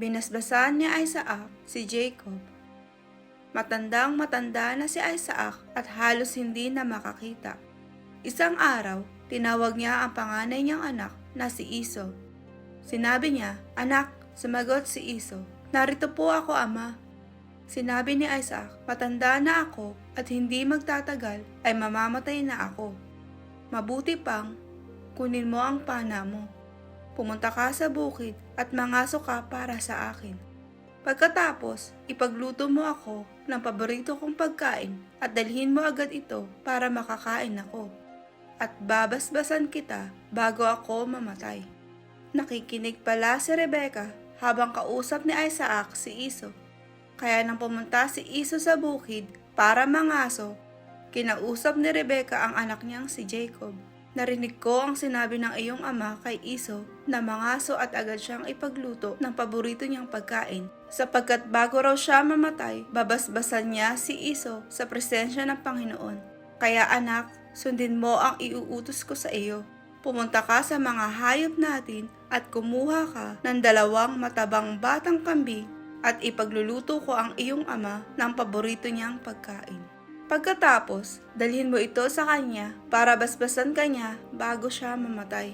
Binasbasan ni Isaac si Jacob. Matandang matanda na si Isaac at halos hindi na makakita. Isang araw, tinawag niya ang panganay niyang anak na si Esau. Sinabi niya, "Anak," sumagot si Esau, "Narito po ako, ama." Sinabi ni Isaac, "Matanda na ako at hindi magtatagal ay mamamatay na ako. Mabuti pang kunin mo ang pana mo. Pumunta ka sa bukid at mangaso ka para sa akin. Pagkatapos, ipagluto mo ako ng paborito kong pagkain at dalhin mo agad ito para makakain ako. At babasbasan kita bago ako mamatay." Nakikinig pala si Rebecca habang kausap ni Isaac si Esau. Kaya nang pumunta si Esau sa bukid para mangaso, kinausap ni Rebecca ang anak niyang si Jacob. "Narinig ko ang sinabi ng iyong ama kay Esau na mangaso at agad siyang ipagluto ng paborito niyang pagkain, sapagkat bago raw siya mamatay, babasbasan niya si Esau sa presensya ng Panginoon. Kaya anak, sundin mo ang iuutos ko sa iyo. Pumunta ka sa mga hayop natin at kumuha ka ng 2 matabang batang kambing at ipagluluto ko ang iyong ama ng paborito niyang pagkain. Pagkatapos, dalhin mo ito sa kanya para basbasan kanya bago siya mamatay."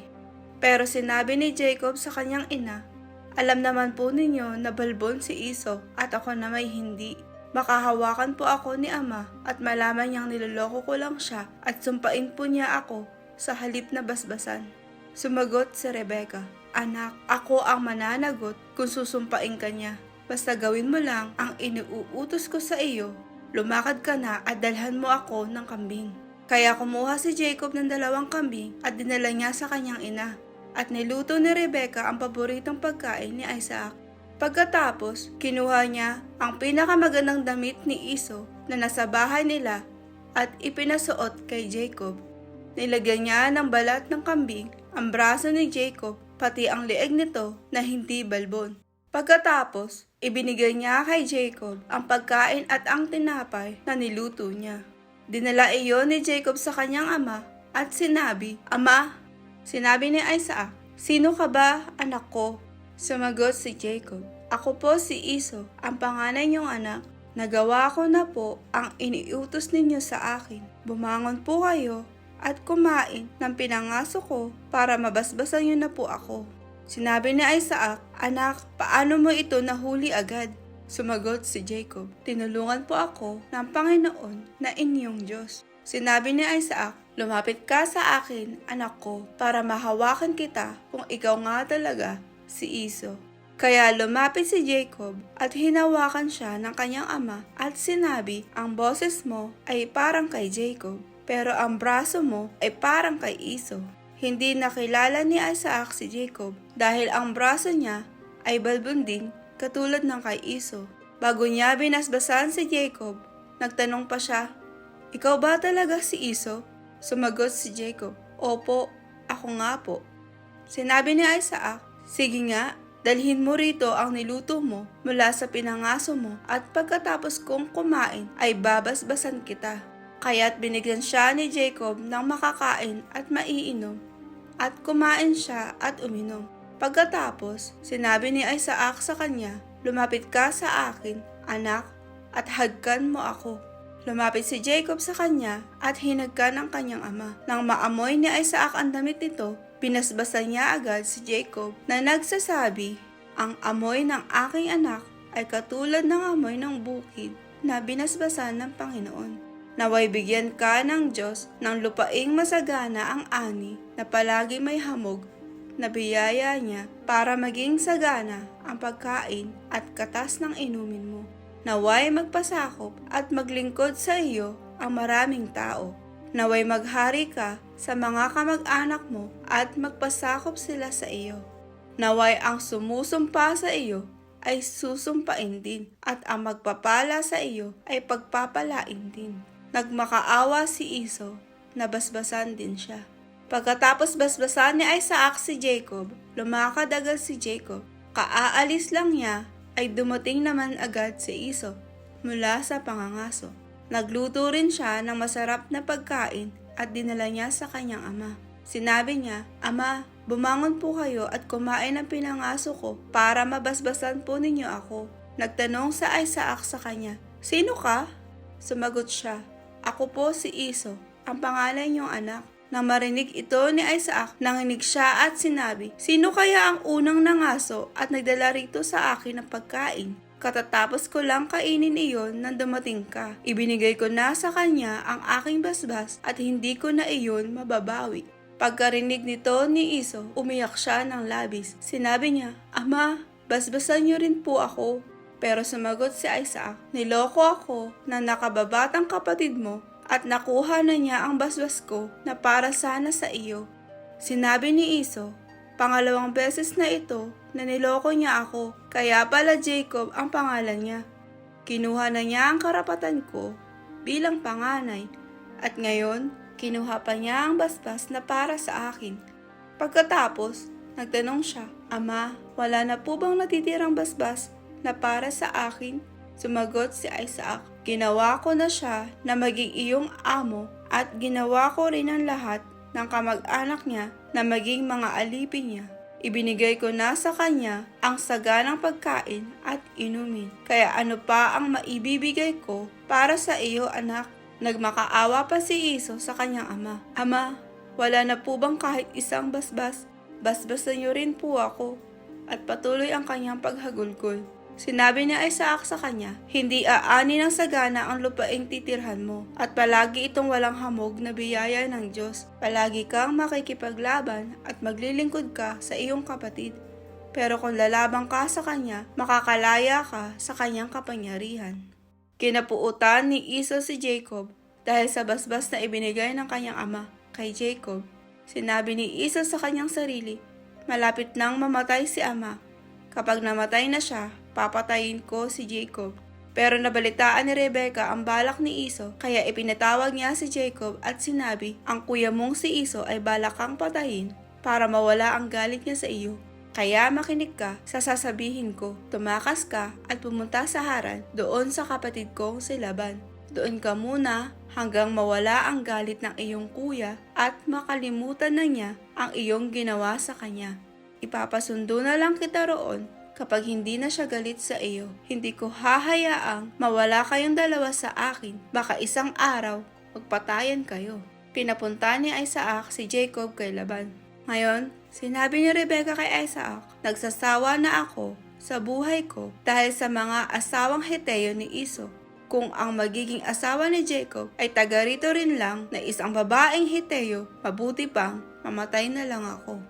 Pero sinabi ni Jacob sa kanyang ina, "Alam naman po ninyo na balbon si Esau at ako na may hindi. Makahawakan po ako ni ama at malaman niyang niloloko ko lang siya at sumpain po niya ako sa halip na basbasan." Sumagot si Rebecca, "Anak, ako ang mananagot kung susumpain ka niya. Basta gawin mo lang ang iniuutos ko sa iyo. Lumakad ka na at dalhan mo ako ng kambing." Kaya kumuha si Jacob ng 2 kambing at dinala niya sa kanyang ina. At niluto ni Rebecca ang paboritong pagkain ni Isaac. Pagkatapos, kinuha niya ang pinakamagandang damit ni Esau na nasa bahay nila at ipinasuot kay Jacob. Nilagyan niya ng balat ng kambing ang braso ni Jacob pati ang leeg nito na hindi balbon. Pagkatapos, ibinigay niya kay Jacob ang pagkain at ang tinapay na niluto niya. Dinala iyon ni Jacob sa kanyang ama at sinabi, "Ama," sinabi ni Isaac, "Sino ka ba, anak ko?" Sumagot si Jacob, "Ako po si Esau, ang panganay niyong anak. Nagawa ko na po ang iniutos ninyo sa akin. Bumangon po kayo at kumain ng pinangaso ko para mabasbasan niyo na po ako." Sinabi ni Isaac, "Anak, paano mo ito nahuli agad?" Sumagot si Jacob, "Tinulungan po ako ng Panginoon na inyong Diyos." Sinabi ni Isaac, "Lumapit ka sa akin, anak ko, para mahawakan kita kung ikaw nga talaga si Esau." Kaya lumapit si Jacob at hinawakan siya ng kanyang ama at sinabi, "Ang boses mo ay parang kay Jacob, pero ang braso mo ay parang kay Esau." Hindi nakilala ni Isaac si Jacob dahil ang braso niya ay balbon din katulad ng kay Esau. Bago niya binasbasan si Jacob, nagtanong pa siya, "Ikaw ba talaga si Esau?" Sumagot si Jacob, "Opo, ako nga po." Sinabi ni Isaac, "Sige nga, dalhin mo rito ang niluto mo mula sa pinangaso mo at pagkatapos kong kumain ay babasbasan kita." Kaya't binigyan siya ni Jacob ng makakain at maiinom at kumain siya at uminom. Pagkatapos, sinabi ni Isaac sa kanya, "Lumapit ka sa akin, anak, at hagkan mo ako." Lumapit si Jacob sa kanya at hinagkan ang kanyang ama. Nang maamoy ni Isaac ang damit nito, binasbasan niya agad si Jacob na nagsasabi, "Ang amoy ng aking anak ay katulad ng amoy ng bukid na binasbasan ng Panginoon. Naway bigyan ka ng Diyos ng lupaing masagana ang ani na palagi may hamog na biyaya niya para maging sagana ang pagkain at katas ng inumin mo. Naway magpasakop at maglingkod sa iyo ang maraming tao. Naway maghari ka sa mga kamag-anak mo at magpasakop sila sa iyo. Naway ang sumusumpa sa iyo ay susumpain din at ang magpapala sa iyo ay pagpapalain din." Nagmakaawa si Esau, nabasbasan din siya. Pagkatapos basbasan ni Isaac si Jacob, lumakad agad si Jacob. Kaaalis lang niya ay dumating naman agad si Esau mula sa pangangaso. Nagluto rin siya ng masarap na pagkain at dinala niya sa kanyang ama. Sinabi niya, "Ama, bumangon po kayo at kumain ng pinangaso ko para mabasbasan po ninyo ako. Nagtanong sa Isaac sa kanya, "Sino ka?" Sumagot siya, "Ako po si Iso, ang pangalan niyong anak." Nang marinig ito ni Isaac, nanginig siya at sinabi, "Sino kaya ang unang nangaso at nagdala rito sa akin ng pagkain? Katatapos ko lang kainin iyon nang dumating ka. Ibinigay ko na sa kanya ang aking basbas at hindi ko na iyon mababawi." Pagkarinig nito ni Iso, umiyak siya ng labis. Sinabi niya, "Ama, basbasan niyo rin po ako." Pero sumagot si Isaac, "Niloko ako ng nakababatang kapatid mo at nakuha na niya ang basbas ko na para sana sa iyo." Sinabi ni Iso, "Pangalawang beses na ito na niloko niya ako, kaya pala Jacob ang pangalan niya. Kinuha na niya ang karapatan ko bilang panganay at ngayon kinuha pa niya ang basbas na para sa akin." Pagkatapos, nagtanong siya, "Ama, wala na po bang natitirang basbas na para sa akin?" Sumagot si Isaac, "Ginawa ko na siya na maging iyong amo at ginawa ko rin ang lahat ng kamag-anak niya na maging mga alipin niya. Ibinigay ko na sa kanya ang saganang pagkain at inumin. Kaya ano pa ang maibibigay ko para sa iyo, anak?" Nagmakaawa pa si Iso sa kanyang ama. "Ama, wala na po bang kahit isang basbas? Basbasan niyo rin po ako." At patuloy ang kanyang paghagulgol. Sinabi ni Isaac sa kanya, "Hindi aani ng sagana ang lupaing titirhan mo, at palagi itong walang hamog na biyaya ng Diyos. Palagi kang makikipaglaban at maglilingkod ka sa iyong kapatid. Pero kung lalabang ka sa kanya, makakalaya ka sa kanyang kapangyarihan." Kinapuutan ni Iso si Jacob dahil sa basbas na ibinigay ng kanyang ama kay Jacob. Sinabi ni Iso sa kanyang sarili, "Malapit nang mamatay si ama. Kapag namatay na siya, papatayin ko si Jacob." Pero nabalitaan ni Rebecca ang balak ni Iso, kaya ipinatawag niya si Jacob at sinabi, "Ang kuya mong si Iso ay balak kang patayin para mawala ang galit niya sa iyo. Kaya makinig ka sa sasabihin ko, tumakas ka at pumunta sa Haran doon sa kapatid kong si Laban. Doon ka muna hanggang mawala ang galit ng iyong kuya at makalimutan na niya ang iyong ginawa sa kanya. Ipapasundo na lang kita roon kapag hindi na siya galit sa iyo. Hindi ko hahayaang mawala kayong dalawa sa akin. Baka isang araw magpatayan kayo." Pinapunta ni Isaac si Jacob kay Laban. Ngayon, sinabi ni Rebecca kay Isaac, "Nagsasawa na ako sa buhay ko dahil sa mga asawang Heteo ni Iso. Kung ang magiging asawa ni Jacob ay taga rito rin lang na isang babaeng Heteo, mabuti pang mamatay na lang ako."